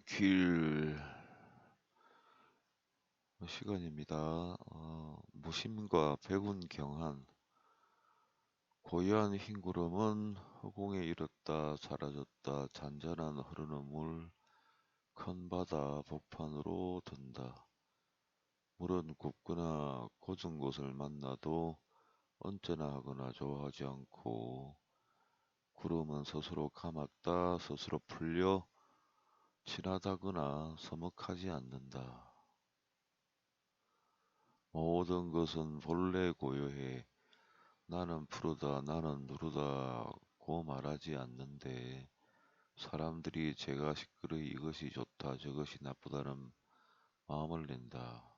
길 시간입니다. 무심과 백운 경한 고요한 흰 구름은 허공에 일었다 사라졌다 잔잔한 흐르는 물 큰 바다 복판으로 든다. 물은 굽거나 고은 곳을 만나도 언짢아 하거나 좋아하지 않고 구름은 스스로 감았다 스스로 풀려 친하다거나 서먹하지 않는다. 모든 것은 본래 고요해. 나는 푸르다, 나는 누르다고 말하지 않는데 사람들이 제가 시끄러이 이것이 좋다, 저것이 나쁘다는 마음을 낸다.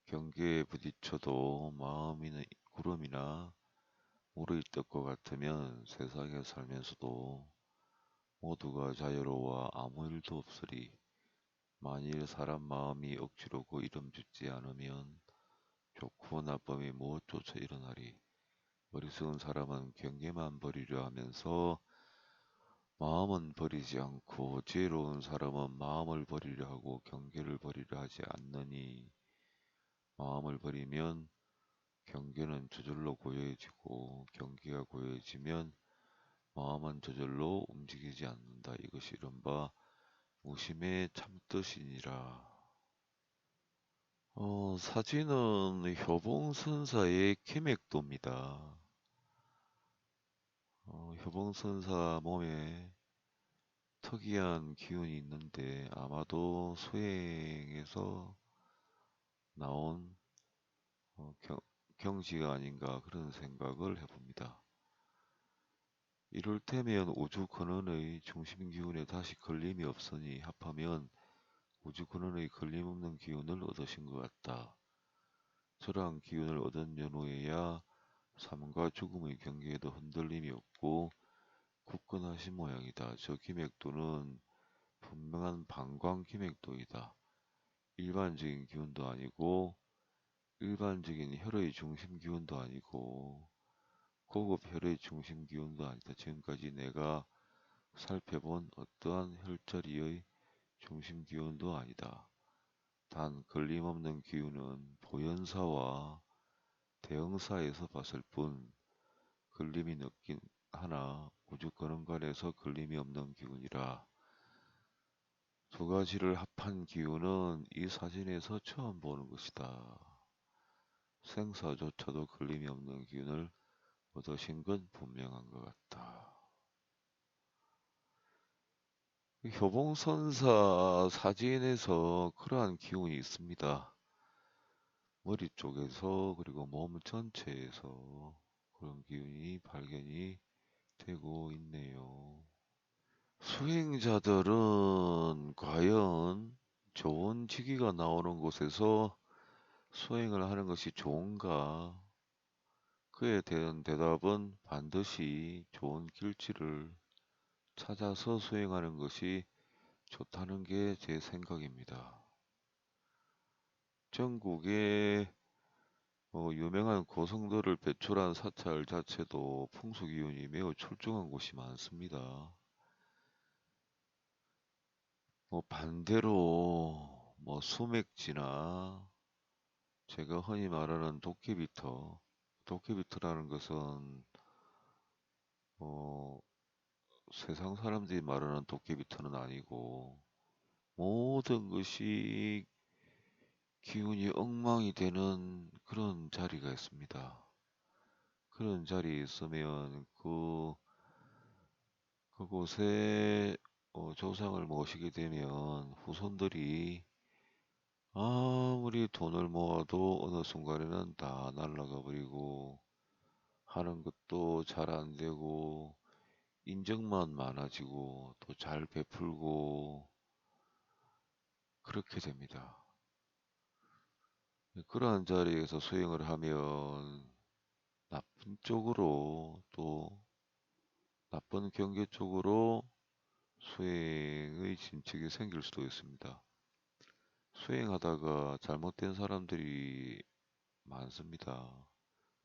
경계에 부딪혀도 마음이 구름이나 물의 뜻과 같으면 세상에 살면서도 모두가 자유로워 아무 일도 없으리. 만일 사람 마음이 억지로 그 이름 짓지 않으면 좋고 나쁨이 무엇조차 일어나리. 어리석은 사람은 경계만 버리려 하면서 마음은 버리지 않고 지혜로운 사람은 마음을 버리려 하고 경계를 버리려 하지 않느니 마음을 버리면 경계는 저절로 고요해지고 경계가 고요해지면 마음은 저절로 움직이지 않는다. 이것이 이른바 무심의 참뜻이니라. 사진은 효봉선사의 김액도입니다. 효봉선사 몸에 특이한 기운이 있는데 아마도 수행에서 나온 경지가 아닌가 그런 생각을 해봅니다. 이를테면 우주 근원의 중심 기운에 다시 걸림이 없으니 합하면 우주 근원의 걸림없는 기운을 얻으신 것 같다. 저러한 기운을 얻은 연후에야 삶과 죽음의 경계에도 흔들림이 없고 굳건하신 모양이다. 저 기맥도는 분명한 방광 기맥도이다. 일반적인 기운도 아니고 일반적인 혈의 중심 기운도 아니고 고급 혈의 중심 기운도 아니다. 지금까지 내가 살펴본 어떠한 혈자리의 중심 기운도 아니다. 단 걸림없는 기운은 보현사와 대응사에서 봤을 뿐 걸림이 넣긴 하나 우주 근원간에서 걸림이 없는 기운이라. 두 가지를 합한 기운은 이 사진에서 처음 보는 것이다. 생사조차도 걸림이 없는 기운을 얻으신 건 분명한 것 같다. 효봉선사 사진에서 그러한 기운이 있습니다. 머리 쪽에서 그리고 몸 전체에서 그런 기운이 발견이 되고 있네요. 수행자들은 과연 좋은 직위가 나오는 곳에서 수행을 하는 것이 좋은가? 그에 대한 대답은 반드시 좋은 길치를 찾아서 수행하는 것이 좋다는 게 제 생각입니다. 전국에 유명한 고성들을 배출한 사찰 자체도 풍수기운이 매우 출중한 곳이 많습니다. 반대로 수맥지나 제가 흔히 말하는 도깨비터, 도깨비터라는 것은 어, 세상 사람들이 말하는 도깨비터는 아니고 모든 것이 기운이 엉망이 되는 그런 자리가 있습니다. 그런 자리에 있으면 그곳에 조상을 모시게 되면 후손들이 아무리 돈을 모아도 어느 순간에는 다 날아가 버리고 하는 것도 잘 안 되고 인정만 많아지고 또 잘 베풀고 그렇게 됩니다. 그러한 자리에서 수행을 하면 나쁜 쪽으로 또 나쁜 경계 쪽으로 수행의 진척이 생길 수도 있습니다. 수행하다가 잘못된 사람들이 많습니다.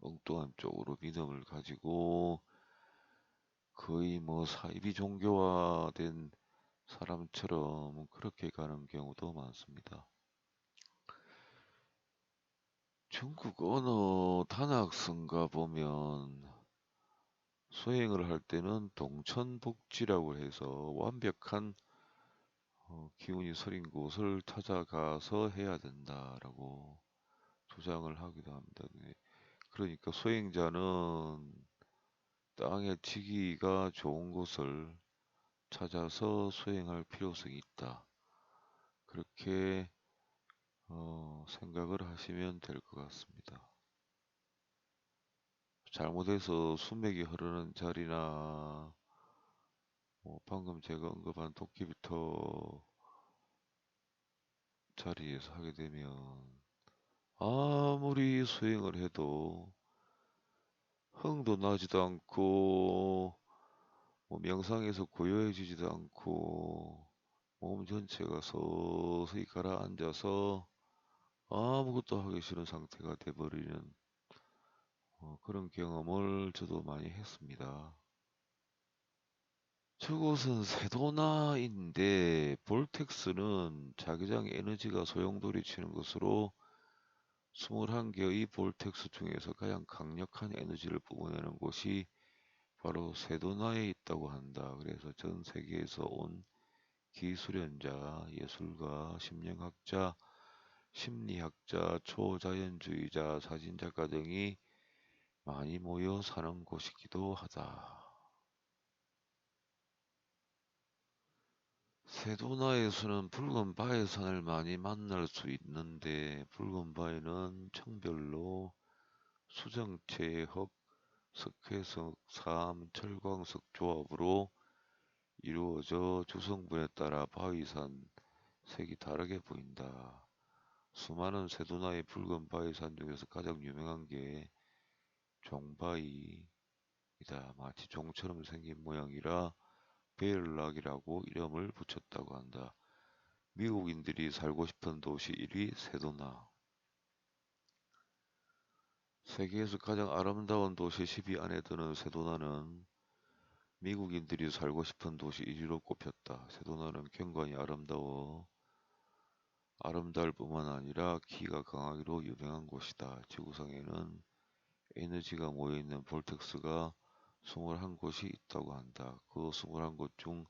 엉뚱한 쪽으로 믿음을 가지고 거의 사이비 종교화된 사람처럼 그렇게 가는 경우도 많습니다. 중국 어느 단학성가 보면 수행을 할 때는 동천복지라고 해서 완벽한 기운이 서린 곳을 찾아가서 해야 된다라고 주장을 하기도 합니다. 네. 그러니까 수행자는 땅에 지기가 좋은 곳을 찾아서 수행할 필요성이 있다. 그렇게 생각을 하시면 될 것 같습니다. 잘못해서 수맥이 흐르는 자리나 방금 제가 언급한 도끼부터 자리에서 하게 되면 아무리 수행을 해도 흥도 나지도 않고 명상에서 고요해지지도 않고 몸 전체가 서서히 가라앉아서 아무것도 하기 싫은 상태가 돼버리는 그런 경험을 저도 많이 했습니다. 저곳은 세도나인데 볼텍스는 자기장 에너지가 소용돌이치는 것으로 21개의 볼텍스 중에서 가장 강력한 에너지를 뿜어내는 곳이 바로 세도나에 있다고 한다. 그래서 전 세계에서 온 기술연자, 예술가, 심령학자, 심리학자, 초자연주의자, 사진작가 등이 많이 모여 사는 곳이기도 하다. 세도나에서는 붉은 바위산을 많이 만날 수 있는데 붉은 바위는 청별로 수정체흙, 석회석, 삼, 철광석 조합으로 이루어져 주성분에 따라 바위산 색이 다르게 보인다. 수많은 세도나의 붉은 바위산 중에서 가장 유명한 게 종바위이다. 마치 종처럼 생긴 모양이라 베일락이라고 이름을 붙였다고 한다. 미국인들이 살고 싶은 도시 1위 세도나. 세계에서 가장 아름다운 도시 10위 안에 드는 세도나는 미국인들이 살고 싶은 도시 1위로 꼽혔다. 세도나는 경관이 아름다울 뿐만 아니라 기가 강하기로 유명한 곳이다. 지구상에는 에너지가 모여있는 볼텍스가 21곳이 있다고 한다. 그 21곳 중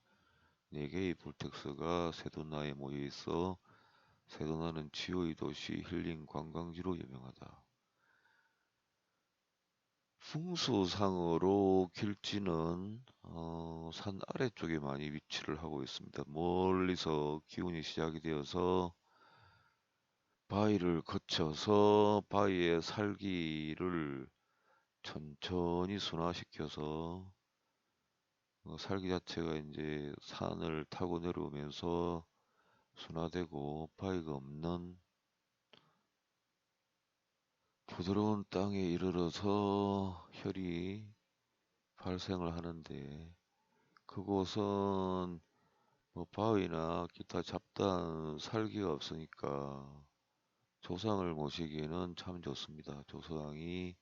4개의 볼텍스가 세도나에 모여있어 세도나는 지오의 도시 힐링 관광지로 유명하다. 풍수상으로 길지는 산 아래쪽에 많이 위치를 하고 있습니다. 멀리서 기운이 시작이 되어서 바위를 거쳐서 바위의 살기를 천천히 순화시켜서 살기 자체가 이제 산을 타고 내려오면서 순화되고 바위가 없는 부드러운 땅에 이르러서 혈이 발생을 하는데 그곳은 바위나 기타 잡다한 살기가 없으니까 조상을 모시기에는 참 좋습니다. 조상이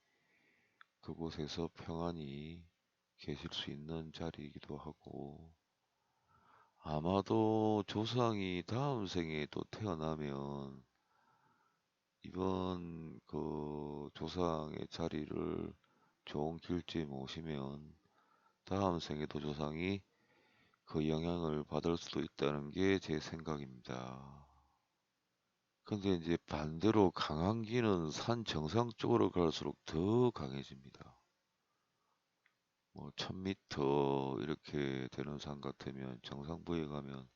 그곳에서 평안히 계실 수 있는 자리이기도 하고 아마도 조상이 다음 생에 또 태어나면 이번 그 조상의 자리를 좋은 길지에 모시면 다음 생에도 조상이 그 영향을 받을 수도 있다는 게 제 생각입니다. 근데 이제 반대로 강한기는 산 정상 쪽으로 갈수록 더 강해집니다. 1000m 이렇게 되는 산 같으면 정상부에 가면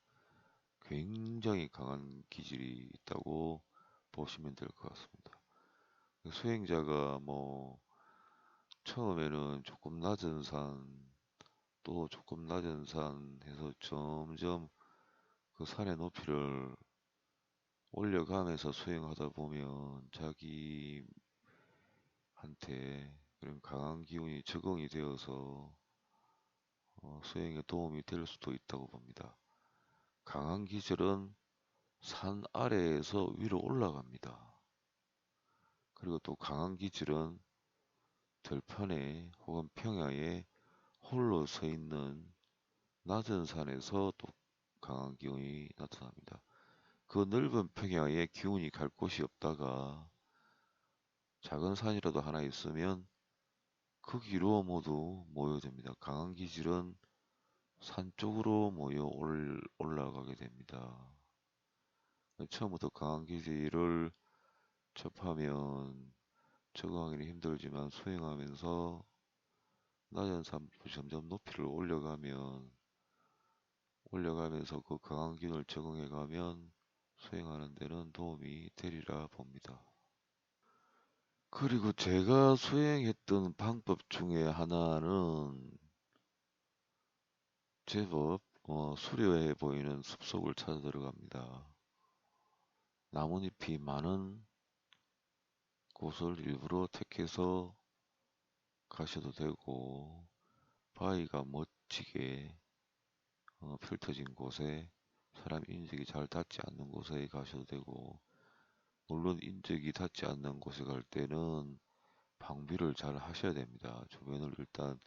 굉장히 강한 기질이 있다고 보시면 될 것 같습니다. 수행자가 처음에는 조금 낮은 산, 또 조금 낮은 산 해서 점점 그 산의 높이를 올려가면서 수행하다 보면 자기한테 그런 강한 기운이 적응이 되어서 수행에 도움이 될 수도 있다고 봅니다. 강한 기질은 산 아래에서 위로 올라갑니다. 그리고 또 강한 기질은 들판에 혹은 평야에 홀로 서 있는 낮은 산에서 또 강한 기운이 나타납니다. 그 넓은 평야에 기운이 갈 곳이 없다가 작은 산이라도 하나 있으면 거기로 모두 모여듭니다. 강한 기질은 산 쪽으로 모여 올라가게 됩니다. 처음부터 강한 기질을 접하면 적응하기는 힘들지만 수행하면서 낮은 산부터 점점 높이를 올려가면서 그 강한 기운을 적응해가면 수행하는 데는 도움이 되리라 봅니다. 그리고 제가 수행했던 방법 중에 하나는 제법 수려해 보이는 숲속을 찾아 들어갑니다. 나뭇잎이 많은 곳을 일부러 택해서 가셔도 되고 바위가 멋지게 펼쳐진 곳에 사람 인적이 잘 닿지 않는 곳에 가셔도 되고 물론 인적이 닿지 않는 곳에 갈 때는 방비를 잘 하셔야 됩니다. 주변을 일단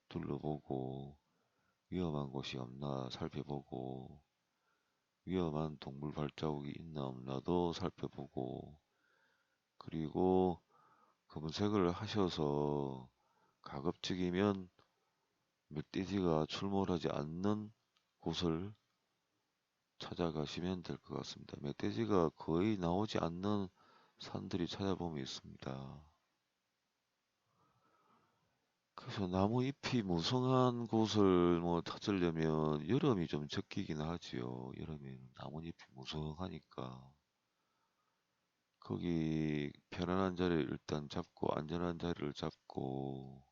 둘러보고 위험한 곳이 없나 살펴보고 위험한 동물 발자국이 있나 없나도 살펴보고 그리고 검색을 하셔서 가급적이면 멧돼지가 출몰하지 않는 곳을 찾아가시면 될 것 같습니다. 멧돼지가 거의 나오지 않는 산들이 찾아보면 있습니다. 그래서 나무 잎이 무성한 곳을 찾으려면 여름이 좀 적기긴 하지요. 여름에는 나뭇잎이 무성하니까 거기 편안한 자리를 일단 잡고 안전한 자리를 잡고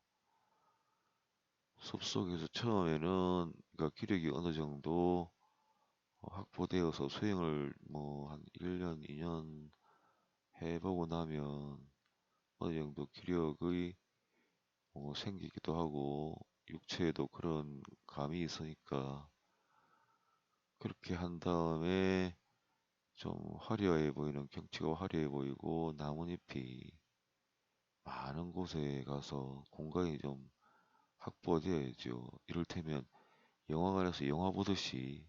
숲속에서 처음에는 그러니까 기력이 어느 정도 확보되어서 수행을 한 1년, 2년 해보고 나면 어느 정도 기력의 생기기도 하고 육체에도 그런 감이 있으니까 그렇게 한 다음에 좀 화려해 보이는 경치가 화려해 보이고 나뭇잎이 많은 곳에 가서 공간이 좀 확보되어야죠. 이를테면 영화관에서 영화 보듯이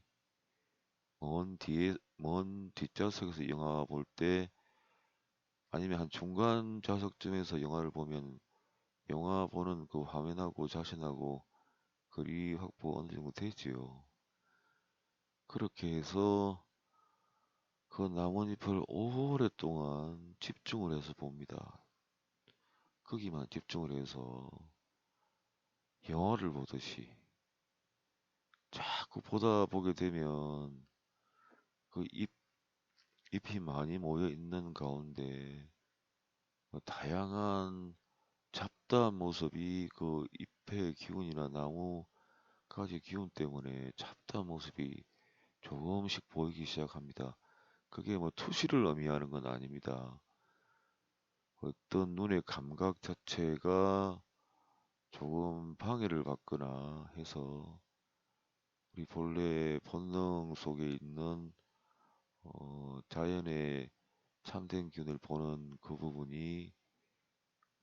먼 뒷좌석에서 영화 볼 때 아니면 한 중간 좌석쯤에서 영화를 보면 영화 보는 그 화면하고 자신하고 거리 확보 어느 정도 되지요. 그렇게 해서 그 나뭇잎을 오랫동안 집중을 해서 봅니다. 거기만 집중을 해서 영화를 보듯이 자꾸 보다 보게 되면 그 잎이 많이 모여 있는 가운데 다양한 잡다한 모습이 그 잎의 기운이나 나무 가지 기운 때문에 잡다한 모습이 조금씩 보이기 시작합니다. 그게 투시를 의미하는 건 아닙니다. 어떤 눈의 감각 자체가 조금 방해를 받거나 해서 우리 본래 본능 속에 있는 자연의 참된 기운을 보는 그 부분이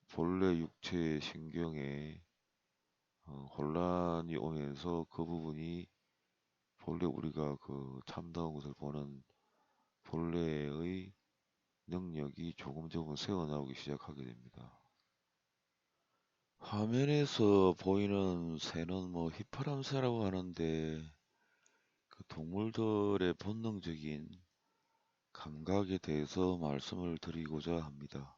본래 육체의 신경에 혼란이 오면서 그 부분이 본래 우리가 그 참다운 것을 보는 본래의 능력이 조금 조금 새어나오기 시작하게 됩니다. 화면에서 보이는 새는 휘파람새라고 하는데 그 동물들의 본능적인 감각에 대해서 말씀을 드리고자 합니다.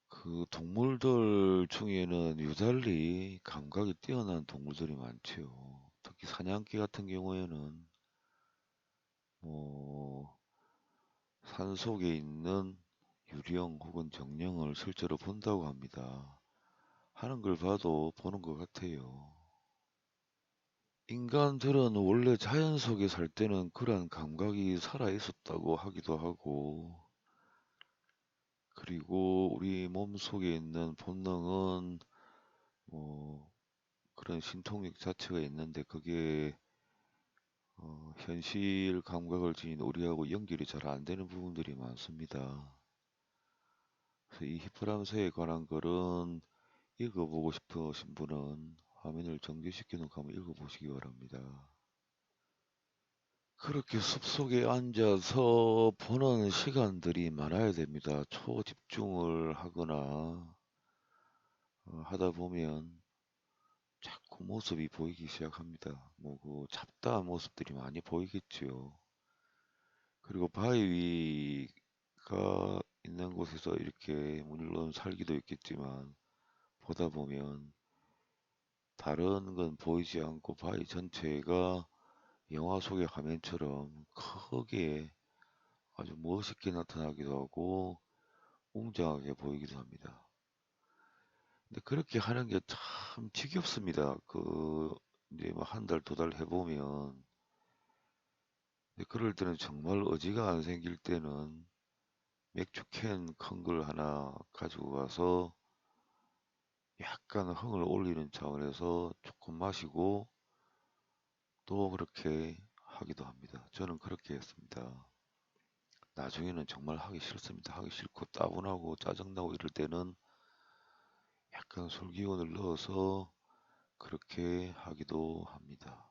그 동물들 중에는 유달리 감각이 뛰어난 동물들이 많지요. 특히 사냥개 같은 경우에는 뭐 산속에 있는 유령 혹은 정령을 실제로 본다고 합니다. 하는 걸 봐도 보는 것 같아요. 인간들은 원래 자연 속에 살 때는 그러한 감각이 살아 있었다고 하기도 하고, 그리고 우리 몸 속에 있는 본능은 그런 신통력 자체가 있는데 그게 현실 감각을 지닌 우리하고 연결이 잘 안 되는 부분들이 많습니다. 그래서 이 히프람스에 관한 글은 읽어보고 싶으신 분은 화면을 정지시켜 놓고 한번 읽어보시기 바랍니다. 그렇게 숲속에 앉아서 보는 시간들이 많아야 됩니다. 초집중을 하거나 하다 보면 자꾸 모습이 보이기 시작합니다. 뭐 그 잡다한 모습들이 많이 보이겠지요. 그리고 바위 가 있는 곳에서 이렇게 물론 살기도 있겠지만 보다 보면 다른 건 보이지 않고 바위 전체가 영화 속의 화면처럼 크게 아주 멋있게 나타나기도 하고 웅장하게 보이기도 합니다. 근데 그렇게 하는 게 참 지겹습니다. 이제 뭐 한 달, 두 달 해보면 근데 그럴 때는 정말 의지가 안 생길 때는 맥주캔 큰 걸 하나 가지고 가서 약간 흥을 올리는 차원에서 조금 마시고 또 그렇게 하기도 합니다. 저는 그렇게 했습니다. 나중에는 정말 하기 싫습니다. 하기 싫고 따분하고 짜증나고 이럴 때는 약간 솔기운을 넣어서 그렇게 하기도 합니다.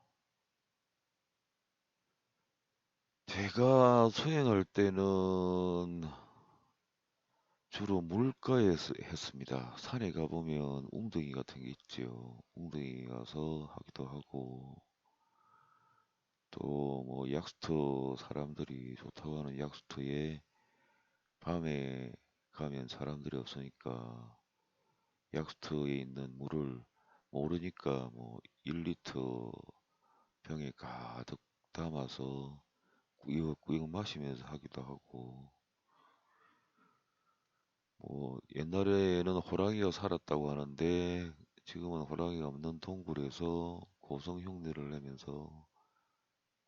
제가 수행할 때는 주로 물가에 했습니다. 산에 가보면 웅덩이 같은 게 있죠. 웅덩이 가서 하기도 하고 또 뭐 약수터 사람들이 좋다고 하는 약수터에 밤에 가면 사람들이 없으니까 약수터에 있는 물을 모르니까 뭐 1리터 병에 가득 담아서 꾸역꾸역 마시면서 하기도 하고 뭐 옛날에는 호랑이가 살았다고 하는데 지금은 호랑이가 없는 동굴에서 고성 흉내를 내면서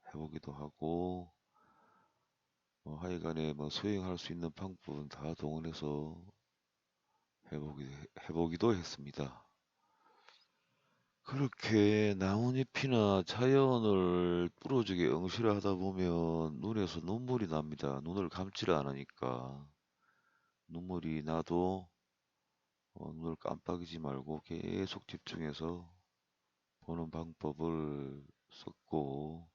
해보기도 하고 하여간에 뭐 수행할 수 있는 방법은 다 동원해서 해보기, 해보기도 했습니다. 그렇게 나뭇잎이나 자연을 부러지게 응시를 하다 보면 눈에서 눈물이 납니다. 눈을 감지를 않으니까. 눈물이 나도 눈을 깜빡이지 말고 계속 집중해서 보는 방법을 썼고,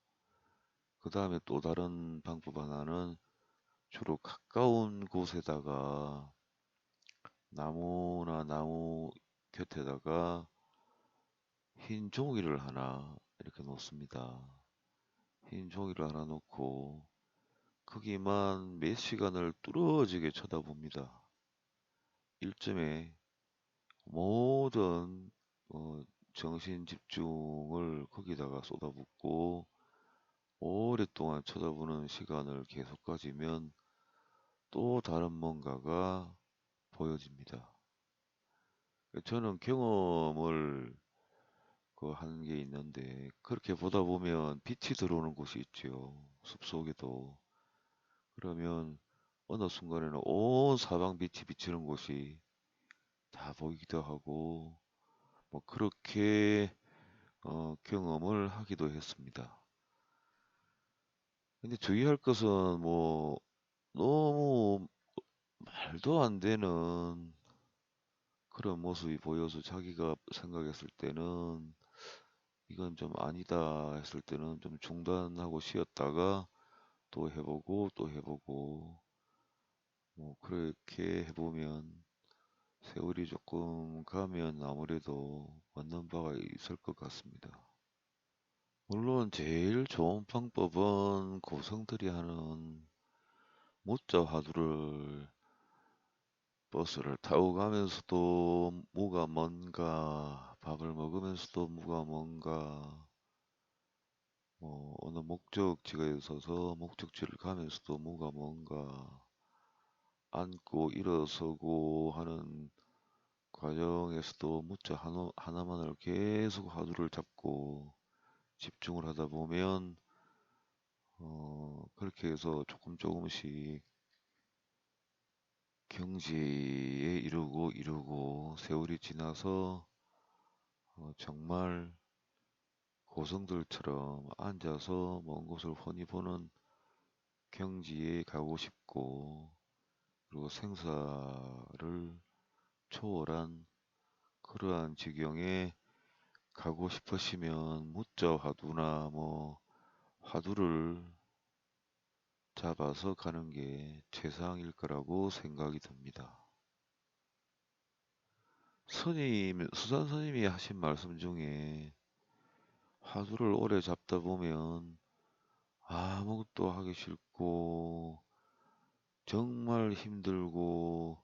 그 다음에 또 다른 방법 하나는 주로 가까운 곳에다가 나무나 나무 곁에다가 흰 종이를 하나 이렇게 놓습니다. 흰 종이를 하나 놓고 거기만 몇 시간을 뚫어지게 쳐다봅니다. 일점에 모든 정신 집중을 거기다가 쏟아붓고 오랫동안 쳐다보는 시간을 계속 가지면 또 다른 뭔가가 보여집니다. 저는 경험을 하는 게 있는데 그렇게 보다 보면 빛이 들어오는 곳이 있죠. 숲속에도. 그러면 어느 순간에는 온 사방 빛이 비치는 곳이 다 보이기도 하고 뭐 그렇게 경험을 하기도 했습니다. 근데 주의할 것은 뭐 너무 말도 안 되는 그런 모습이 보여서 자기가 생각했을 때는 이건 좀 아니다 했을 때는 좀 중단하고 쉬었다가 또 해보고 또 해보고 뭐 그렇게 해보면 세월이 조금 가면 아무래도 맞는 바가 있을 것 같습니다. 물론 제일 좋은 방법은 고성들이 하는 무자 화두를 버스를 타고 가면서도 무가 뭔가 밥을 먹으면서도 무가 뭔가 뭐 어느 목적지가 있어서 목적지를 가면서도 무가 뭔가 앉고 일어서고 하는 과정에서도 무자 하나만을 계속 화두를 잡고 집중을 하다 보면 그렇게 해서 조금 조금씩 경지에 이루고 세월이 지나서 정말 고성들처럼 앉아서 먼 곳을 훤히 보는 경지에 가고 싶고 그리고 생사를 초월한 그러한 지경에 가고 싶으시면 무자 화두나 뭐 화두를 잡아서 가는 게 최상일 거라고 생각이 듭니다. 수산 스님이 하신 말씀 중에 화두를 오래 잡다 보면 아무것도 하기 싫고 정말 힘들고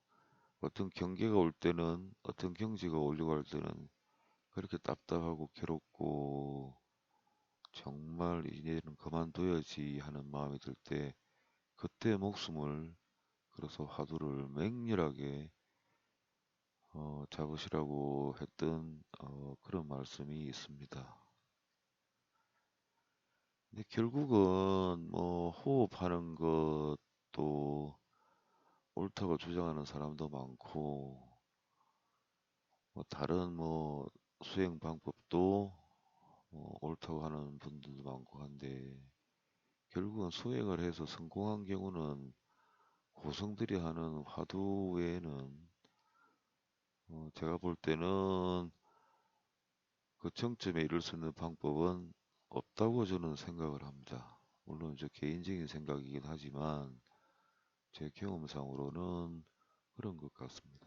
어떤 경계가 올 때는 어떤 경지가 오려고 할 때는 그렇게 답답하고 괴롭고 정말 이제는 그만둬야지 하는 마음이 들 때 그때 목숨을 그래서 화두를 맹렬하게 잡으시라고 했던 그런 말씀이 있습니다. 근데 결국은 뭐 호흡하는 것도 옳다고 주장하는 사람도 많고 뭐 다른 뭐 수행 방법도 옳다고 하는 분들도 많고 한데 결국은 수행을 해서 성공한 경우는 고성들이 하는 화두 외에는 제가 볼 때는 그 정점에 이를 수 있는 방법은 없다고 저는 생각을 합니다. 물론 저 개인적인 생각이긴 하지만 제 경험상으로는 그런 것 같습니다.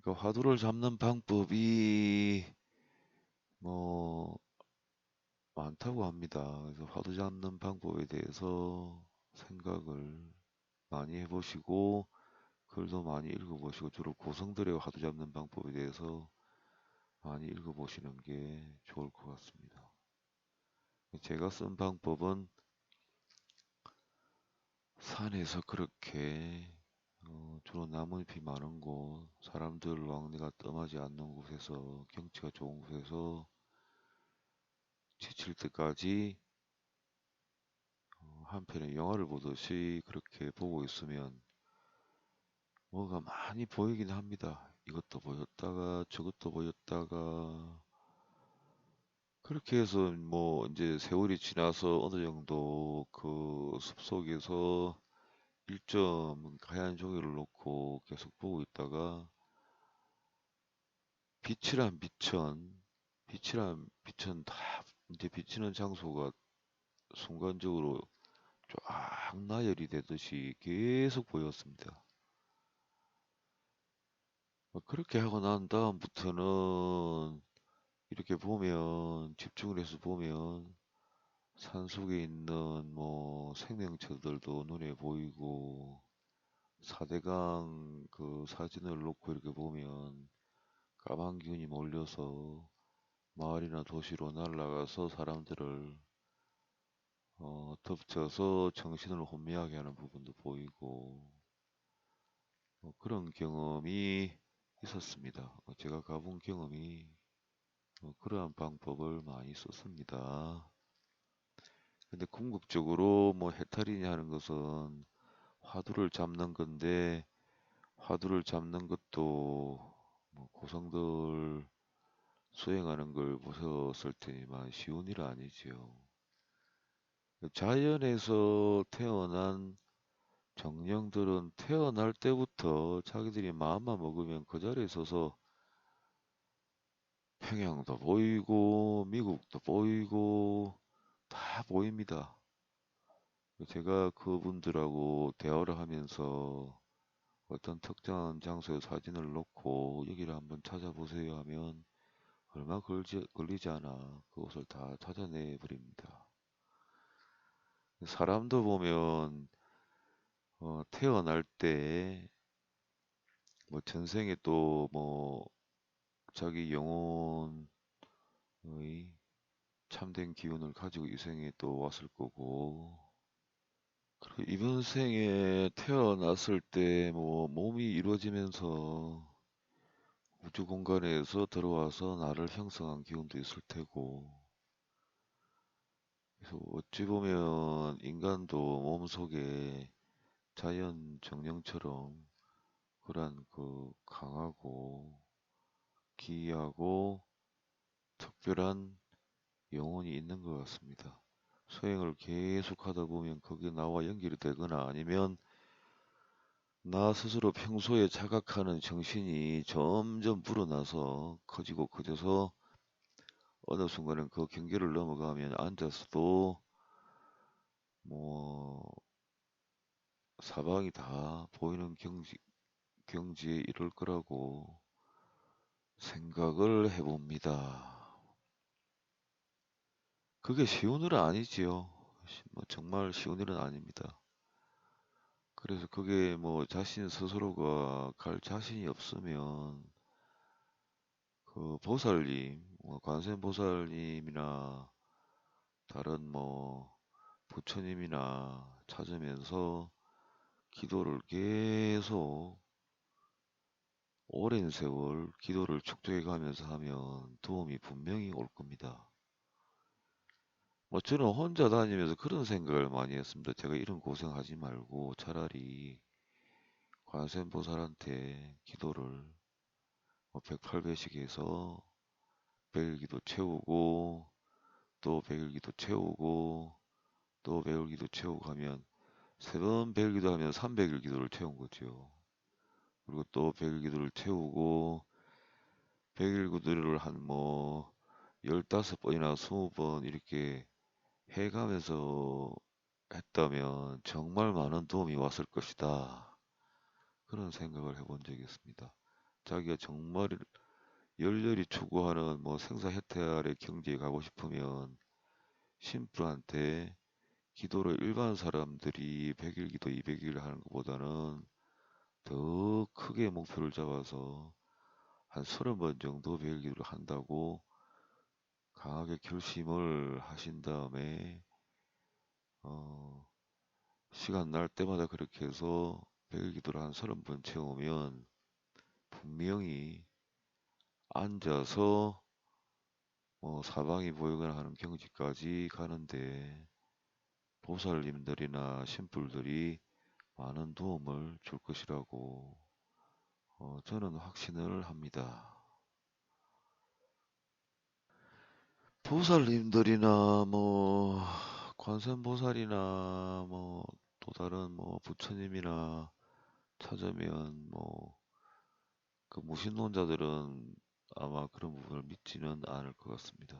그러니까 화두를 잡는 방법이 뭐 많다고 합니다. 그래서 화두 잡는 방법에 대해서 생각을 많이 해보시고 글도 많이 읽어보시고 주로 고성들의 화두 잡는 방법에 대해서 많이 읽어보시는 게 좋을 것 같습니다. 제가 쓴 방법은 산에서 그렇게 주로 나무잎이 많은 곳, 사람들 왕래가 뜸하지 않는 곳에서 경치가 좋은 곳에서 지칠 때까지 한 편의 영화를 보듯이 그렇게 보고 있으면 뭐가 많이 보이긴 합니다. 이것도 보였다가 저것도 보였다가 그렇게 해서 뭐 이제 세월이 지나서 어느 정도 그 숲속에서 일정 하얀 종이를 놓고 계속 보고 있다가 빛이란 빛은 다 이제 비치는 장소가 순간적으로 쫙 나열이 되듯이 계속 보였습니다. 그렇게 하고 난 다음부터는 이렇게 보면 집중을 해서 보면 산속에 있는 뭐 생명체들도 눈에 보이고 4대강 그 사진을 놓고 이렇게 보면 까만 기운이 몰려서 마을이나 도시로 날아가서 사람들을 덮쳐서 정신을 혼미하게 하는 부분도 보이고 그런 경험이 있었습니다. 제가 가본 경험이 그러한 방법을 많이 썼습니다. 근데 궁극적으로 뭐 해탈이냐 하는 것은 화두를 잡는 건데 화두를 잡는 것도 뭐 고성들 수행하는 걸 보셨을 테니만 쉬운 일 아니지요. 자연에서 태어난 정령들은 태어날 때부터 자기들이 마음만 먹으면 그 자리에 서서 평양도 보이고 미국도 보이고 다 보입니다. 제가 그분들하고 대화를 하면서 어떤 특정한 장소에 사진을 놓고 여기를 한번 찾아보세요 하면 얼마 걸리지 않아 그곳을 다 찾아내 버립니다. 사람도 보면 태어날 때 뭐 전생에 또 뭐 자기 영혼의 참된 기운을 가지고 이 생에 또 왔을 거고 그리고 이번 생에 태어났을 때 뭐 몸이 이루어지면서 우주 공간에서 들어와서 나를 형성한 기운도 있을 테고 그래서 어찌 보면 인간도 몸속에 자연 정령처럼 그러한 그 강하고 기이하고 특별한 영혼이 있는 것 같습니다. 수행을 계속 하다 보면 거기에 나와 연결이 되거나 아니면 나 스스로 평소에 자각하는 정신이 점점 불어나서 커지고 커져서 어느 순간은 그 경계를 넘어가면 앉아서도 뭐 사방이 다 보이는 경지에 이를 거라고 생각을 해봅니다. 그게 쉬운 일은 아니지요. 뭐 정말 쉬운 일은 아닙니다. 그래서 그게 뭐 자신 스스로가 갈 자신이 없으면 그 보살님, 관세음보살님이나 다른 뭐 부처님이나 찾으면서 기도를 계속 오랜 세월 기도를 축적해 가면서 하면 도움이 분명히 올 겁니다. 뭐 저는 혼자 다니면서 그런 생각을 많이 했습니다. 제가 이런 고생하지 말고 차라리 관세음보살한테 기도를 뭐 108배씩 해서 100일기도 채우고 또 100일기도 채우고 또 100일기도 채우고 하면 세 번 100일기도 하면 300일 기도를 채운 거죠. 그리고 또 100일 기도를 채우고 100일 기도를 한 뭐 15번이나 20번 이렇게 해가면서 했다면 정말 많은 도움이 왔을 것이다. 그런 생각을 해본 적이 있습니다. 자기가 정말 열렬히 추구하는 뭐 생사해탈의 경지에 가고 싶으면 신부한테 기도를 일반 사람들이 100일 기도, 200일 하는 것보다는 더 크게 목표를 잡아서 한 30번 정도 100일 기도를 한다고 강하게 결심을 하신 다음에 어, 시간 날 때마다 그렇게 해서 100일 기도를 한 30번 채우면 분명히 앉아서 뭐 사방이 보이거나 하는 경지까지 가는데 보살님들이나 신불들이 많은 도움을 줄 것이라고 저는 확신을 합니다. 보살님들이나 뭐 관세음보살이나 뭐 또 다른 뭐 부처님이나 찾으면 뭐 그 무신론자들은 아마 그런 부분을 믿지는 않을 것 같습니다.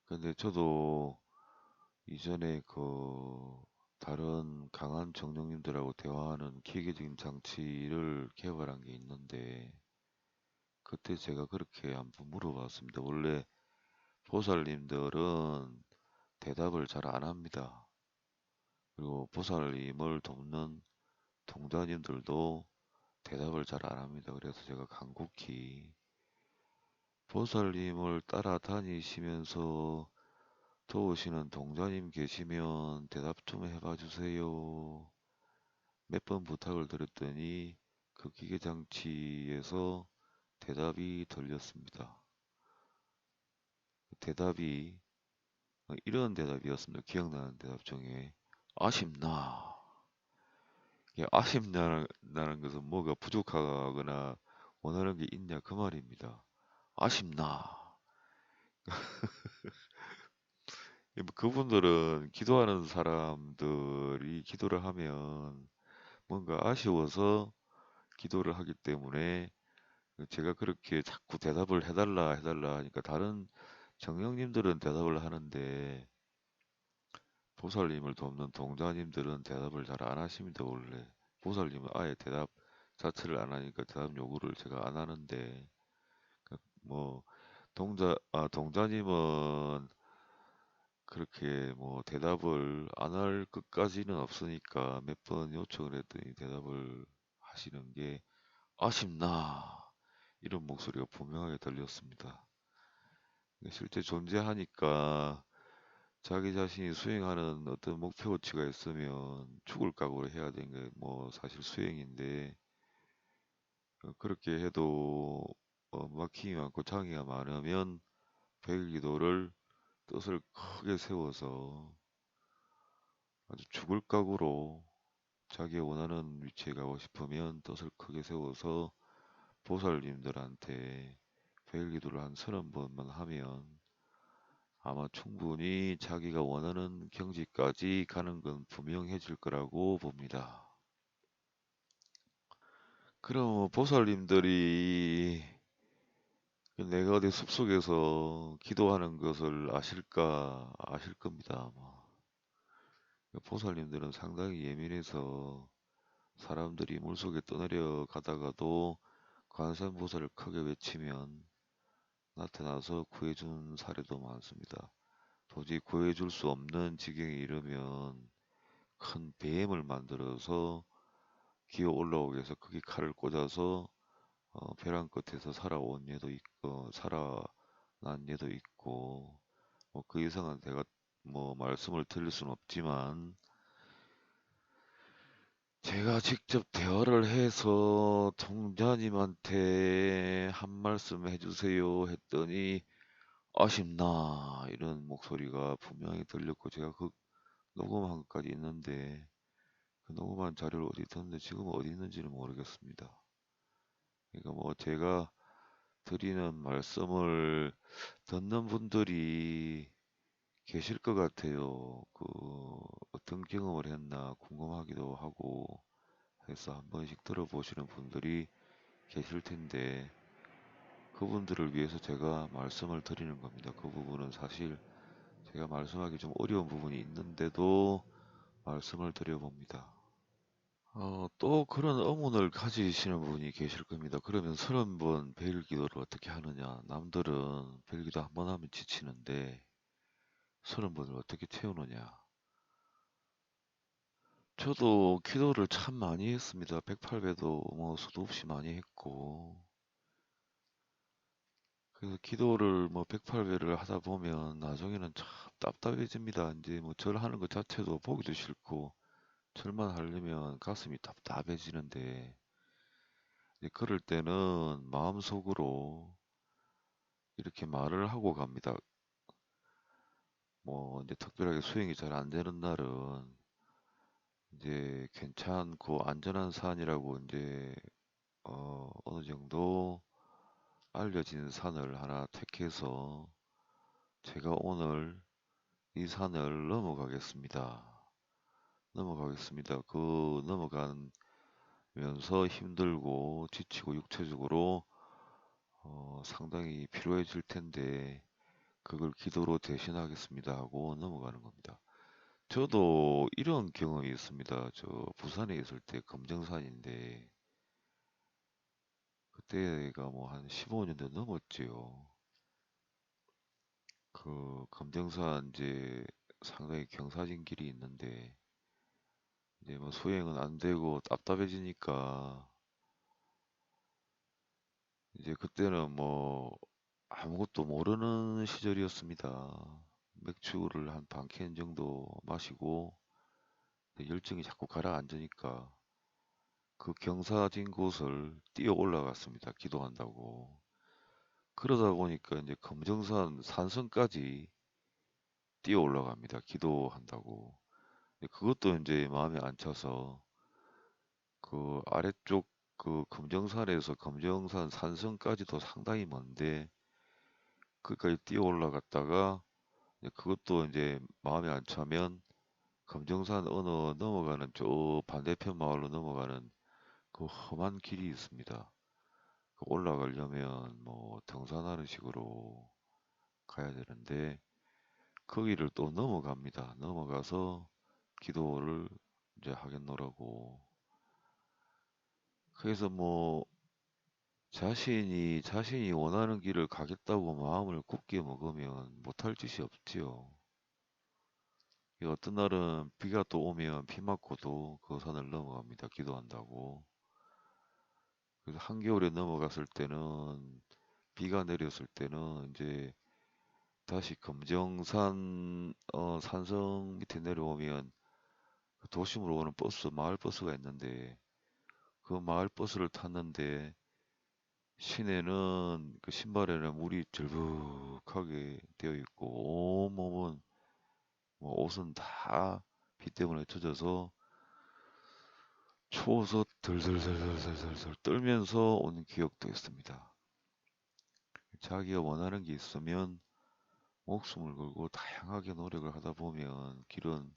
근데 저도 이전에 그 다른 강한 정령님들하고 대화하는 기계적인 장치를 개발한 게 있는데 그때 제가 그렇게 한번 물어봤습니다. 원래 보살님들은 대답을 잘 안 합니다. 그리고 보살님을 돕는 동자님들도 대답을 잘 안 합니다. 그래서 제가 간곡히 보살님을 따라다니시면서 도우시는 동자님 계시면 대답 좀 해봐 주세요. 몇 번 부탁을 드렸더니 그 기계장치에서 대답이 들렸습니다. 대답이 이런 대답이었습니다. 기억나는 대답 중에 아쉽나. 아쉽다는 것은 뭐가 부족하거나 원하는 게 있냐 그 말입니다. 아쉽나. 뭐 그분들은 기도하는 사람들이 기도를 하면 뭔가 아쉬워서 기도를 하기 때문에 제가 그렇게 자꾸 대답을 해달라 해달라 하니까 다른 정령님들은 대답을 하는데 보살님을 돕는 동자님들은 대답을 잘 안 하십니다, 원래. 보살님은 아예 대답 자체를 안 하니까 대답 요구를 제가 안 하는데, 뭐, 동자님은 그렇게 뭐 대답을 안 할 것까지는 없으니까 몇 번 요청을 했더니 대답을 하시는 게 아쉽나, 이런 목소리가 분명하게 들렸습니다. 실제 존재하니까 자기 자신이 수행하는 어떤 목표치가 있으면 죽을 각오를 해야 되는 게 뭐 사실 수행인데 그렇게 해도 막힘이 많고 장애가 많으면 백일기도를 뜻을 크게 세워서 아주 죽을 각오로 자기 원하는 위치에 가고 싶으면 뜻을 크게 세워서 보살님들한테 백일기도를 한 30번만 하면 아마 충분히 자기가 원하는 경지까지 가는 건 분명해질 거라고 봅니다. 그럼 보살님들이 내가 어디 숲속에서 기도하는 것을 아실까? 아실 겁니다, 아마. 보살님들은 상당히 예민해서 사람들이 물속에 떠내려 가다가도 관세음보살을 크게 외치면 나타나서 구해준 사례도 많습니다. 도저히 구해줄 수 없는 지경에 이르면 큰 뱀을 만들어서 기어 올라오게 해서 거기 칼을 꽂아서 벼랑 끝에서 살아온 예도 있고 살아난 예도 있고 뭐 그 이상은 제가 뭐 말씀을 드릴 수는 없지만 제가 직접 대화를 해서 통자님한테 한 말씀 해주세요 했더니 아쉽나 이런 목소리가 분명히 들렸고 제가 그 녹음한 것까지 있는데 그 녹음한 자료를 어디 뒀는데 지금 어디 있는지는 모르겠습니다. 그러니까 뭐 제가 드리는 말씀을 듣는 분들이 계실 것 같아요. 그 어떤 경험을 했나 궁금하기도 하고 해서 한 번씩 들어보시는 분들이 계실 텐데 그분들을 위해서 제가 말씀을 드리는 겁니다. 그 부분은 사실 제가 말씀하기 좀 어려운 부분이 있는데도 말씀을 드려봅니다. 또 그런 의문을 가지시는 분이 계실 겁니다. 그러면 30번 베일 기도를 어떻게 하느냐? 남들은 베일 기도 한 번 하면 지치는데 30번을 어떻게 채우느냐? 저도 기도를 참 많이 했습니다. 108배도 뭐 수도 없이 많이 했고 그래서 기도를 뭐 108배를 하다 보면 나중에는 참 답답해집니다. 이제 뭐 절하는 것 자체도 보기도 싫고 절만 하려면 가슴이 답답해지는데 이제 그럴 때는 마음속으로 이렇게 말을 하고 갑니다. 뭐 이제 특별하게 수행이 잘 안 되는 날은 이제 괜찮고 안전한 산이라고 이제 어느 정도 알려진 산을 하나 택해서 제가 오늘 이 산을 넘어가겠습니다. 넘어가겠습니다. 그 넘어가면서 힘들고 지치고 육체적으로 상당히 피로해질 텐데 그걸 기도로 대신하겠습니다 하고 넘어가는 겁니다. 저도 이런 경험이 있습니다. 저 부산에 있을 때 금정산인데 그때가 뭐 한 15년도 넘었지요. 그 금정산 이제 상당히 경사진 길이 있는데 이제 뭐 수행은 안 되고 답답해지니까 이제 그때는 뭐 아무것도 모르는 시절이었습니다. 맥주를 한 반 캔 정도 마시고 열정이 자꾸 가라앉으니까 그 경사진 곳을 뛰어 올라갔습니다. 기도한다고. 그러다 보니까 이제 금정산 산성까지 뛰어 올라갑니다. 기도한다고. 그것도 이제 마음에 안 차서 그 아래쪽 그 금정산에서 금정산 산성까지도 상당히 먼데 그까지 뛰어 올라갔다가 그것도 이제 마음에 안 차면 금정산 어느 넘어가는 저 반대편 마을로 넘어가는 그 험한 길이 있습니다. 그 올라가려면 뭐 등산하는 식으로 가야 되는데 거기를 또 넘어갑니다. 넘어가서 기도를 이제 하겠노라고. 그래서 뭐 자신이 원하는 길을 가겠다고 마음을 굳게 먹으면 못할 짓이 없지요. 어떤 날은 비가 또 오면 비 맞고도 그 산을 넘어갑니다. 기도한다고. 그래서 한겨울에 넘어갔을 때는 비가 내렸을 때는 이제 다시 금정산 산성 밑에 내려오면 그 도심으로 오는 버스, 마을 버스가 있는데 그 마을 버스를 탔는데 시내는 그 신발에는 물이 절북하게 되어 있고 온몸은 뭐 옷은 다 비 때문에 젖어서 추워서 덜덜덜덜덜덜 떨면서 오는 기억도 있습니다. 자기가 원하는 게 있으면 목숨을 걸고 다양하게 노력을 하다 보면 길은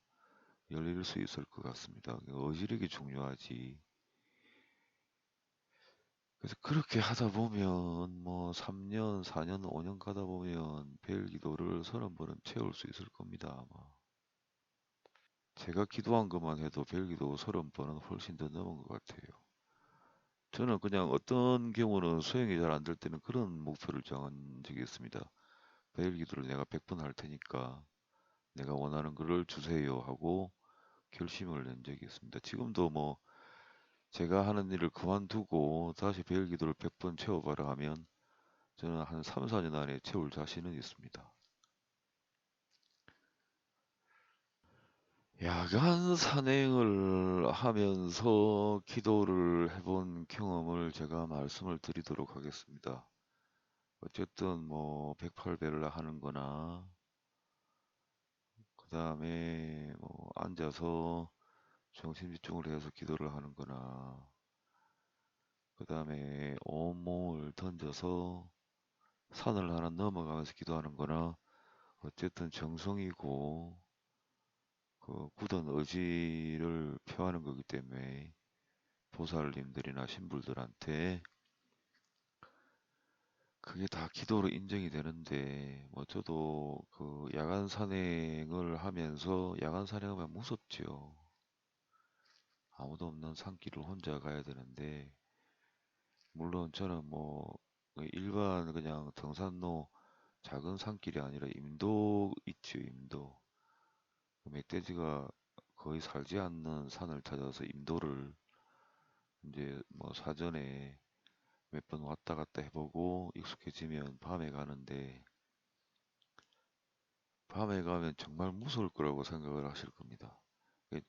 열릴 수 있을 것 같습니다. 어지르기 중요하지. 그래서 그렇게 하다 보면 뭐 3년, 4년, 5년 가다 보면 별 기도를 30번은 채울 수 있을 겁니다, 아마. 제가 기도한 것만 해도 별 기도 30번은 훨씬 더 넘은 것 같아요. 저는 그냥 어떤 경우는 수행이 잘 안 될 때는 그런 목표를 정한 적이 있습니다. 별 기도를 내가 100번 할 테니까 내가 원하는 거를 주세요 하고 결심을 낸 적이 있습니다. 지금도 뭐 제가 하는 일을 그만두고 다시 별 기도를 100번 채워봐라 하면 저는 한 3, 4년 안에 채울 자신은 있습니다. 야간 산행을 하면서 기도를 해본 경험을 제가 말씀을 드리도록 하겠습니다. 어쨌든 뭐 108배를 하는 거나 그 다음에 뭐 앉아서 정신 집중을 해서 기도를 하는 거나 그 다음에 온몸을 던져서 산을 하나 넘어가면서 기도하는 거나 어쨌든 정성이고 그 굳은 의지를 표하는 거기 때문에 보살님들이나 신불들한테 그게 다 기도로 인정이 되는데 뭐 저도 그 야간 산행을 하면서 야간 산행하면 무섭지요. 아무도 없는 산길을 혼자 가야 되는데 물론 저는 뭐 일반 그냥 등산로 작은 산길이 아니라 임도 있지요, 임도. 그 멧돼지가 거의 살지 않는 산을 찾아서 임도를 이제 뭐 사전에 몇 번 왔다 갔다 해보고 익숙해지면 밤에 가는데 밤에 가면 정말 무서울 거라고 생각을 하실 겁니다. 그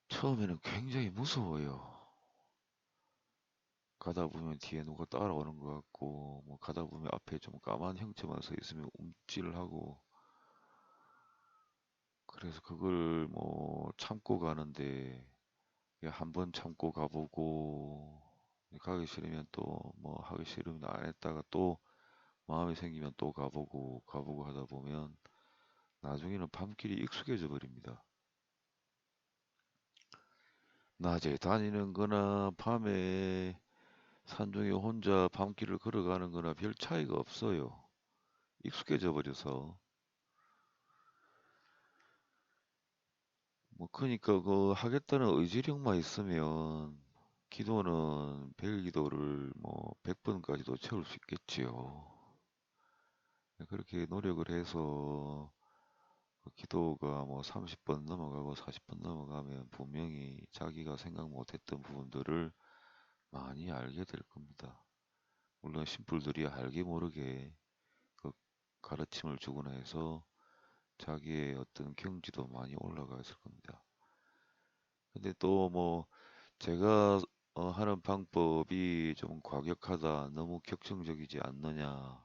처음에는 굉장히 무서워요. 가다 보면 뒤에 누가 따라오는 것 같고, 뭐 가다 보면 앞에 좀 까만 형체만 서 있으면 움찔하고, 그래서 그걸 뭐 참고 가는데, 한 번 참고 가보고, 가기 싫으면 또 뭐 하기 싫으면 안 했다가 또 마음이 생기면 또 가보고 하다 보면 나중에는 밤길이 익숙해져 버립니다. 낮에 다니는 거나 밤에 산중에 혼자 밤길을 걸어가는 거나 별 차이가 없어요. 익숙해져 버려서. 뭐, 그러니까 그 하겠다는 의지력만 있으면 기도는 별 기도를 뭐 100번까지도 채울 수 있겠지요. 그렇게 노력을 해서 그 기도가 뭐 30번 넘어가고 40번 넘어가면 분명히 자기가 생각 못했던 부분들을 많이 알게 될 겁니다. 물론 신불들이 알게 모르게 그 가르침을 주거나 해서 자기의 어떤 경지도 많이 올라가 있을 겁니다. 근데 또 뭐 제가 하는 방법이 좀 과격하다, 너무 격정적이지 않느냐,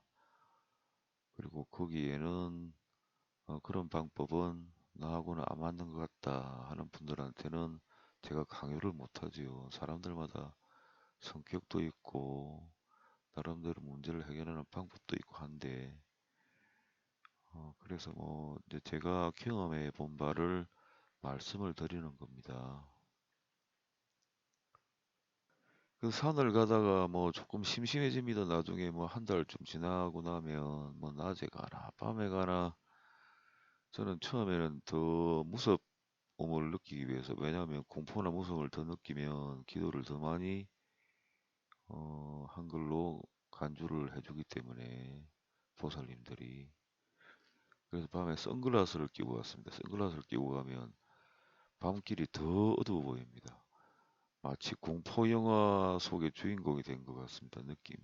그리고 거기에는 그런 방법은 나하고는 안 맞는 것 같다 하는 분들한테는 제가 강요를 못하지요. 사람들마다 성격도 있고 나름대로 문제를 해결하는 방법도 있고 한데 그래서 뭐 이제 제가 경험해 본 바를 말씀을 드리는 겁니다. 그 산을 가다가 뭐 조금 심심해집니다. 나중에 뭐 한 달쯤 지나고 나면 뭐 낮에 가나 밤에 가나 저는 처음에는 더 무서움을 느끼기 위해서 왜냐하면 공포나 무서움을 더 느끼면 기도를 더 많이 한글로 간주를 해주기 때문에 보살님들이 그래서 밤에 선글라스를 끼고 갔습니다. 선글라스를 끼고 가면 밤길이 더 어두워 보입니다. 마치 공포 영화 속의 주인공이 된 것 같습니다. 느낌이.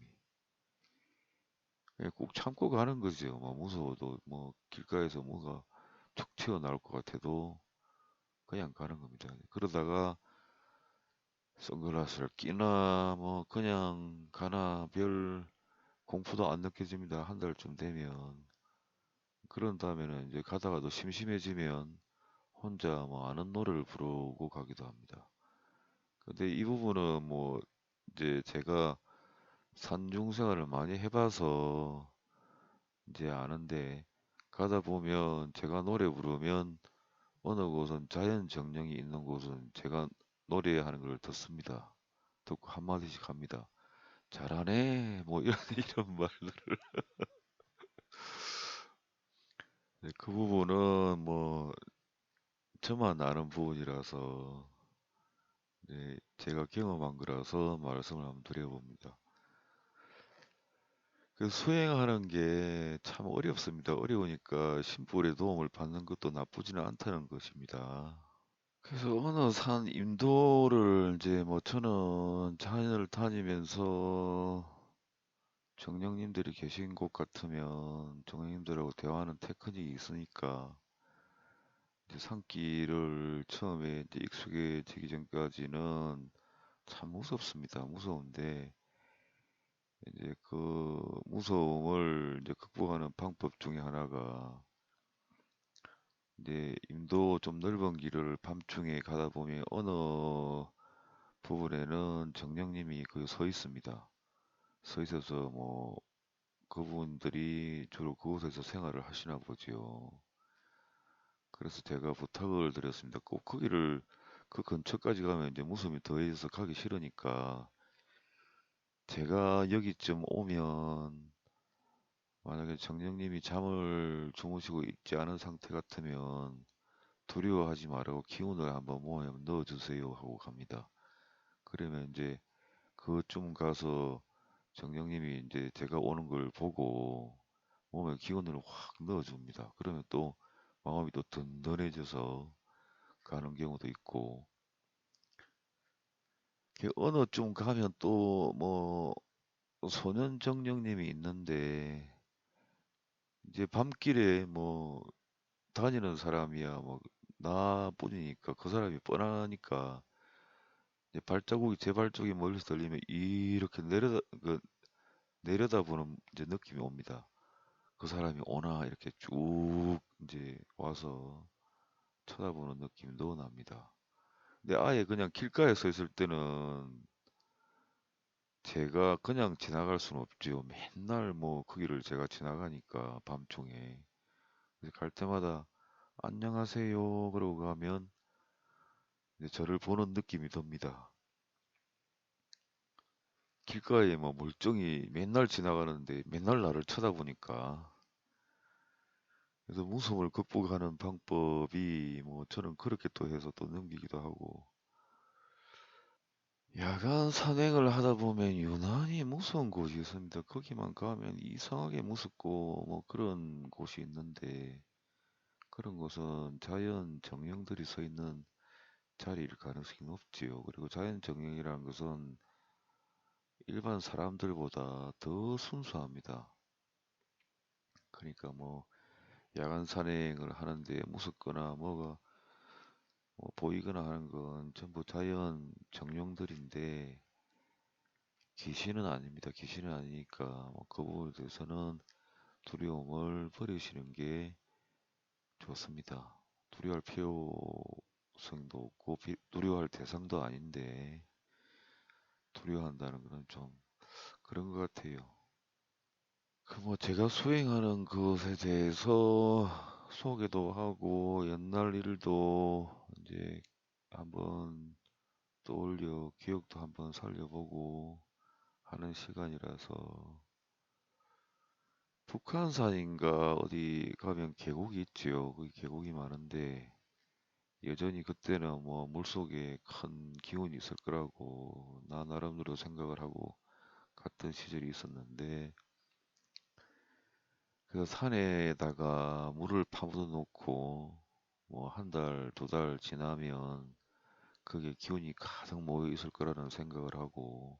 꼭 참고 가는 거죠. 뭐 무서워도 뭐 길가에서 뭐가 툭 튀어나올 것 같아도 그냥 가는 겁니다. 그러다가 선글라스를 끼나 뭐 그냥 가나 별 공포도 안 느껴집니다. 한 달쯤 되면. 그런 다음에는 이제 가다가도 심심해지면 혼자 뭐 아는 노래를 부르고 가기도 합니다. 근데 이 부분은 뭐 이제 제가 산중 생활을 많이 해봐서 이제 아는데 가다 보면 제가 노래 부르면 어느 곳은 자연 정령이 있는 곳은 제가 노래하는 걸 듣습니다. 듣고 한마디씩 합니다. 잘하네, 뭐 이런 이런 말들을. 네, 그 부분은 뭐 저만 아는 부분이라서 네, 제가 경험한 거라서 말씀을 한번 드려봅니다. 그 수행하는 게 참 어렵습니다. 어려우니까 신불의 도움을 받는 것도 나쁘지는 않다는 것입니다. 그래서 어느 산 인도를 이제 뭐 저는 자연을 다니면서 정령님들이 계신 곳 같으면 정령님들하고 대화하는 테크닉이 있으니까 이제 산길을 처음에 이제 익숙해지기 전까지는 참 무섭습니다. 무서운데 이제 그 무서움을 이제 극복하는 방법 중에 하나가 이제 임도 좀 넓은 길을 밤중에 가다 보면 어느 부분에는 정령님이 거기 서 있습니다. 서 있어서 뭐 그분들이 주로 그곳에서 생활을 하시나 보지요. 그래서 제가 부탁을 드렸습니다. 꼭 거기를 그 근처까지 가면 이제 무서움이 더해져서 가기 싫으니까 제가 여기쯤 오면 만약에 정령님이 잠을 주무시고 있지 않은 상태 같으면 두려워하지 말고 기운을 한번 몸에 넣어주세요 하고 갑니다. 그러면 이제 그쯤 가서 정령님이 이제 제가 오는 걸 보고 몸에 기운을 확 넣어줍니다. 그러면 또 마음이 또 든든해져서 가는 경우도 있고, 어느 쯤 가면 또 뭐 소년 정령님이 있는데 이제 밤길에 뭐 다니는 사람이야 뭐 나뿐이니까 그 사람이 뻔하니까 이제 발자국이 제 발자국이 멀리서 들리면 이렇게 내려다보는 이제 느낌이 옵니다. 그 사람이 오나 이렇게 쭉 이제 와서 쳐다보는 느낌도 납니다. 근데 아예 그냥 길가에 서 있을 때는 제가 그냥 지나갈 수는 없지요. 맨날 뭐 그 길을 제가 지나가니까 밤중에. 그래서 갈 때마다 안녕하세요 그러고 가면 이제 저를 보는 느낌이 듭니다. 길가에 뭐 멀쩡히 맨날 지나가는데 맨날 나를 쳐다보니까. 그래서 무서움을 극복하는 방법이 뭐 저는 그렇게 또 해서 또 넘기기도 하고 야간 산행을 하다 보면 유난히 무서운 곳이 있습니다. 거기만 가면 이상하게 무섭고 뭐 그런 곳이 있는데 그런 곳은 자연 정령들이 서 있는 자리일 가능성이 높지요. 그리고 자연 정령이라는 것은 일반 사람들보다 더 순수합니다. 그러니까 뭐 야간 산행을 하는데 무섭거나 뭐가 뭐 보이거나 하는 건 전부 자연 정령들인데 귀신은 아닙니다. 귀신은 아니니까 뭐 그 부분에 대해서는 두려움을 버리시는 게 좋습니다. 두려워할 필요성도 없고 두려워할 대상도 아닌데 두려워한다는 거는 좀 그런 것 같아요. 그 뭐 제가 수행하는 것에 대해서 소개도 하고 옛날 일도 이제 한번 떠올려 기억도 한번 살려보고 하는 시간이라서 북한산인가 어디 가면 계곡이 있지요. 거기 계곡이 많은데 여전히 그때는 뭐 물속에 큰 기운이 있을 거라고 나 나름대로 생각을 하고 갔던 시절이 있었는데 그 산에다가 물을 파묻어 놓고 뭐 한 달, 두 달 지나면 그게 기운이 가득 모여 있을 거라는 생각을 하고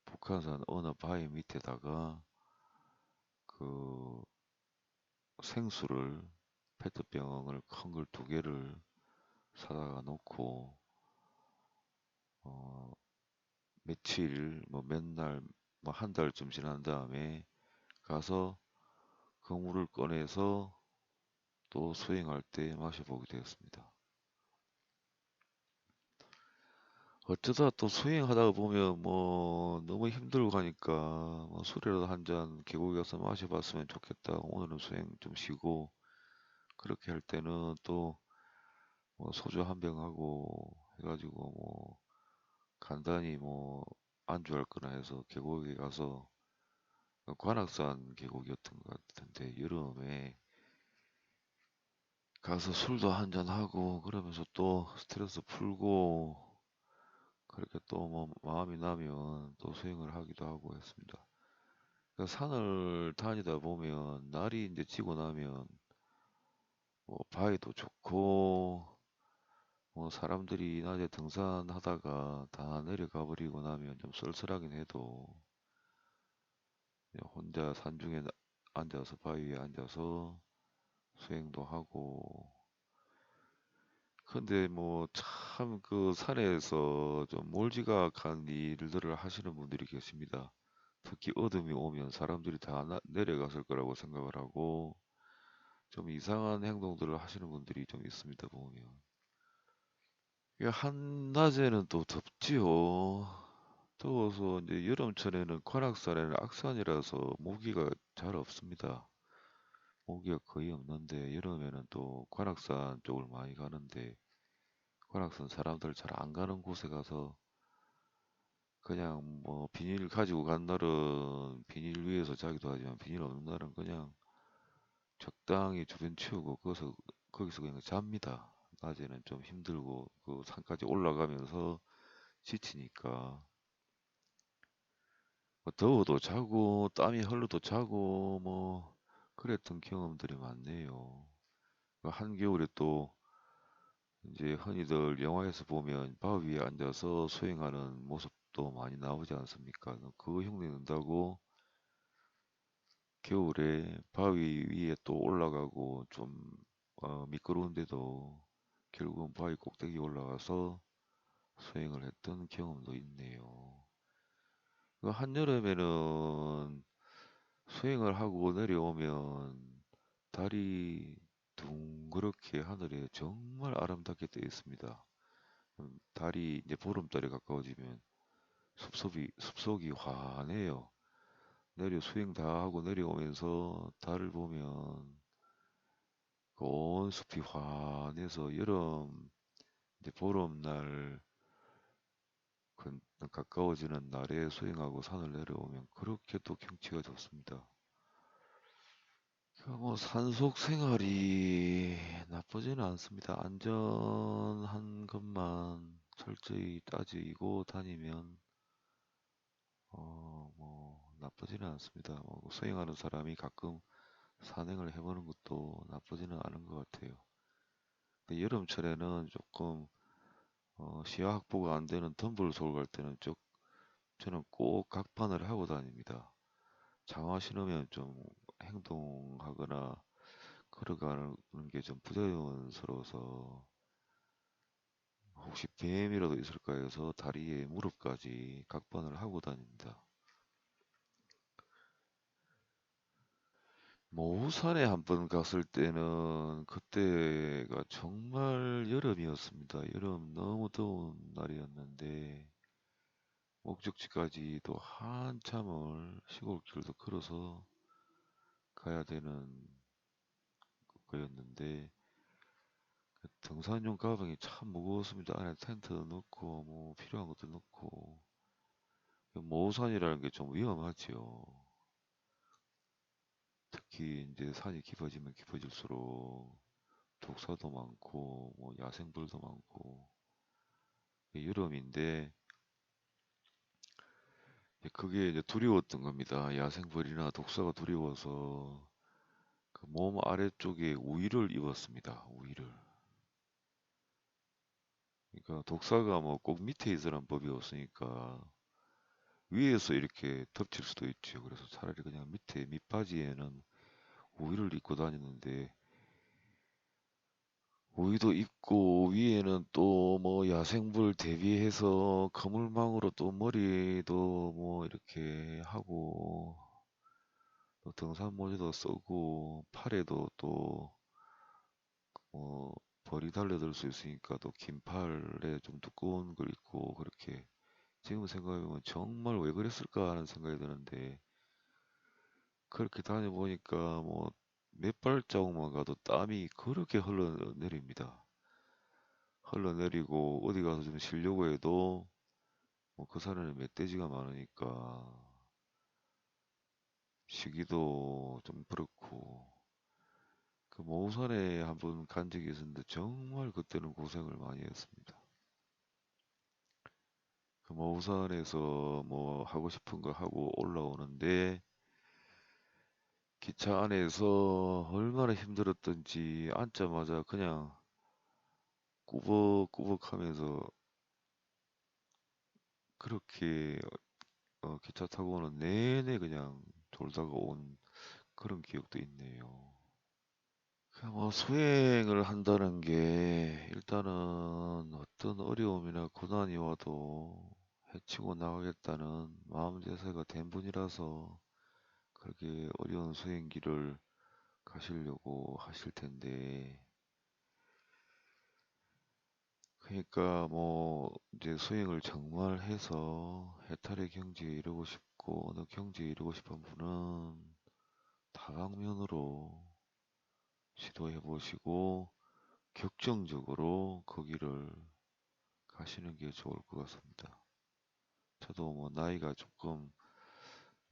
북한산 어느 바위 밑에다가 그 생수를 페트병을 큰 걸 두 개를 사다가 놓고 어 며칠 뭐 몇 날 뭐 한 달쯤 지난 다음에 가서 그 물을 꺼내서 또 수행할 때 마셔보게 되었습니다. 어쩌다 또 수행하다 보면 뭐 너무 힘들고 가니까 뭐 술이라도 한 잔 계곡에 가서 마셔봤으면 좋겠다. 오늘은 수행 좀 쉬고 그렇게 할 때는 또 뭐 소주 한 병 하고 해가지고 뭐 간단히 뭐 안주할 거나 해서 계곡에 가서 관악산 계곡이었던 것 같은데 여름에 가서 술도 한잔 하고 그러면서 또 스트레스 풀고 그렇게 또 뭐 마음이 나면 또 수영을 하기도 하고 했습니다. 그 산을 다니다 보면 날이 이제 지고 나면 뭐 바위도 좋고 뭐 사람들이 낮에 등산하다가 다 내려가 버리고 나면 좀 쓸쓸하긴 해도 그냥 혼자 산중에 앉아서 바위 위에 앉아서 수영도 하고 근데 뭐 참 그 산에서 좀 몰지각한 일들을 하시는 분들이 계십니다. 특히 어둠이 오면 사람들이 다 내려갔을 거라고 생각을 하고 좀 이상한 행동들을 하시는 분들이 좀 있습니다, 보면. 이게 한낮에는 또 덥지요. 더워서 이제 여름철에는 관악산에는 악산이라서 모기가 잘 없습니다. 모기가 거의 없는데 여름에는 또 관악산 쪽을 많이 가는데 관악산 사람들 잘 안 가는 곳에 가서 그냥 뭐 비닐 가지고 간 날은 비닐 위에서 자기도 하지만 비닐 없는 날은 그냥 적당히 주변 치우고 거기서 그냥 잡니다. 낮에는 좀 힘들고 그 산까지 올라가면서 지치니까 뭐 더워도 자고 땀이 흘러도 자고 뭐 그랬던 경험들이 많네요. 그 한겨울에 또 이제 흔히들 영화에서 보면 바위 위에 앉아서 수영하는 모습도 많이 나오지 않습니까? 그거 흉내 nen다고 겨울에 바위 위에 또 올라가고 좀 미끄러운데도 결국은 바위 꼭대기 올라가서 수영을 했던 경험도 있네요. 그 한여름에는 수영을 하고 내려오면 달이 둥그렇게 하늘에 정말 아름답게 떠 있습니다. 달이 이제 보름달에 가까워지면 숲속이 환해요. 수영 다 하고 내려오면서 달을 보면 그 온 숲이 환해서 여름 이제 보름날 가까워지는 날에 수영하고 산을 내려오면 그렇게 또 경치가 좋습니다. 뭐 산속 생활이 나쁘지는 않습니다. 안전한 것만 철저히 따지고 다니면 뭐 나쁘지는 않습니다. 뭐 수영하는 사람이 가끔 산행을 해보는 것도 나쁘지는 않은 것 같아요. 근데 여름철에는 조금 시야 확보가 안 되는 덤불 갈 때는 저는 꼭 각판을 하고 다닙니다. 장화 신으면 좀 행동하거나 걸어가는 게 좀 부자연스러워서 혹시 뱀이라도 있을까 해서 다리에 무릎까지 각반을 하고 다닙니다. 모산에 한 번 갔을 때는 그때가 정말 여름이었습니다. 여름 너무 더운 날이었는데 목적지까지도 한참을 시골길도 걸어서 가야 되는 거였는데 그 등산용 가방이 참 무거웠습니다. 안에 텐트 넣고 뭐 필요한 것도 넣고 모산이라는 게 좀 위험하지요. 특히 이제 산이 깊어지면 깊어질수록 독사도 많고 뭐 야생불도 많고 여름인데 그게 이제 두려웠던 겁니다. 야생불이나 독사가 두려워서 그 몸 아래쪽에 우의를 입었습니다. 우의를. 그러니까 독사가 뭐 꼭 밑에 있으란 법이 없으니까 위에서 이렇게 덮칠 수도 있죠. 그래서 차라리 그냥 밑에 밑바지에는 우의를 입고 다니는데 우의도 입고 위에는 또 뭐 야생불 대비해서 그물망으로 또 머리도 뭐 이렇게 하고 또 등산 모자도 쓰고 팔에도 또 뭐 벌이 달려들 수 있으니까 또 긴 팔에 좀 두꺼운 걸 입고 그렇게 지금 생각해보면 정말 왜 그랬을까 하는 생각이 드는데 그렇게 다녀보니까 뭐 몇 발자국만 가도 땀이 그렇게 흘러내립니다. 흘러내리고 어디 가서 좀 쉬려고 해도 뭐 그 산에는 멧돼지가 많으니까 쉬기도 좀 그렇고 그 모우산에 한번 간 적이 있었는데 정말 그때는 고생을 많이 했습니다. 그 모우산에서 뭐 하고 싶은 거 하고 올라오는데 기차 안에서 얼마나 힘들었던지 앉자마자 그냥 꾸벅꾸벅 하면서 그렇게 기차 타고 오는 내내 그냥 졸다가 온 그런 기억도 있네요. 그뭐 수행을 한다는 게 일단은 어떤 어려움이나 고난이 와도 헤치고 나가겠다는 마음 자세가 된 분이라서 그렇게 어려운 수행길을 가시려고 하실 텐데 그러니까 뭐 이제 수행을 정말 해서 해탈의 경지에 이르고 싶고 어느 경지에 이르고 싶은 분은 다방면으로 시도해 보시고 격정적으로 거기를 가시는 게 좋을 것 같습니다. 저도 뭐 나이가 조금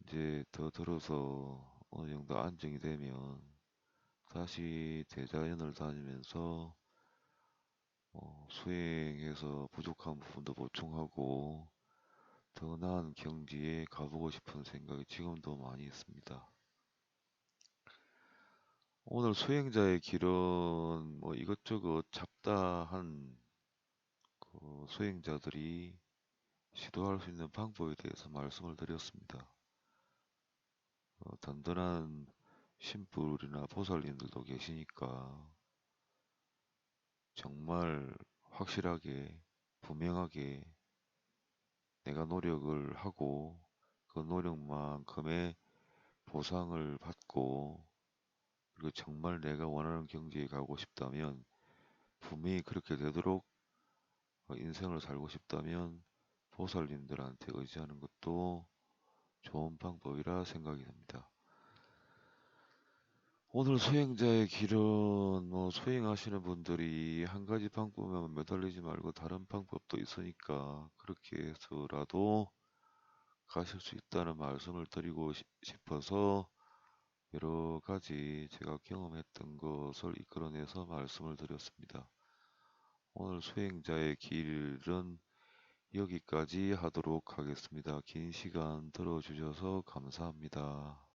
이제 더 들어서 어느 정도 안정이 되면 다시 대자연을 다니면서 수행해서 부족한 부분도 보충하고 더 나은 경지에 가보고 싶은 생각이 지금도 많이 있습니다. 오늘 수행자의 길은 뭐 이것저것 잡다한 그 수행자들이 시도할 수 있는 방법에 대해서 말씀을 드렸습니다. 든든한 신불이나 보살님들도 계시니까 정말 확실하게 분명하게 내가 노력을 하고 그 노력만큼의 보상을 받고 그리고 정말 내가 원하는 경지에 가고 싶다면 분명히 그렇게 되도록 인생을 살고 싶다면 보살님들한테 의지하는 것도 좋은 방법이라 생각이 듭니다. 오늘 수행자의 길은 뭐 수행하시는 분들이 한 가지 방법에만 매달리지 말고 다른 방법도 있으니까 그렇게 해서라도 가실 수 있다는 말씀을 드리고 싶어서 여러 가지 제가 경험했던 것을 이끌어내서 말씀을 드렸습니다. 오늘 수행자의 길은 여기까지 하도록 하겠습니다. 긴 시간 들어주셔서 감사합니다.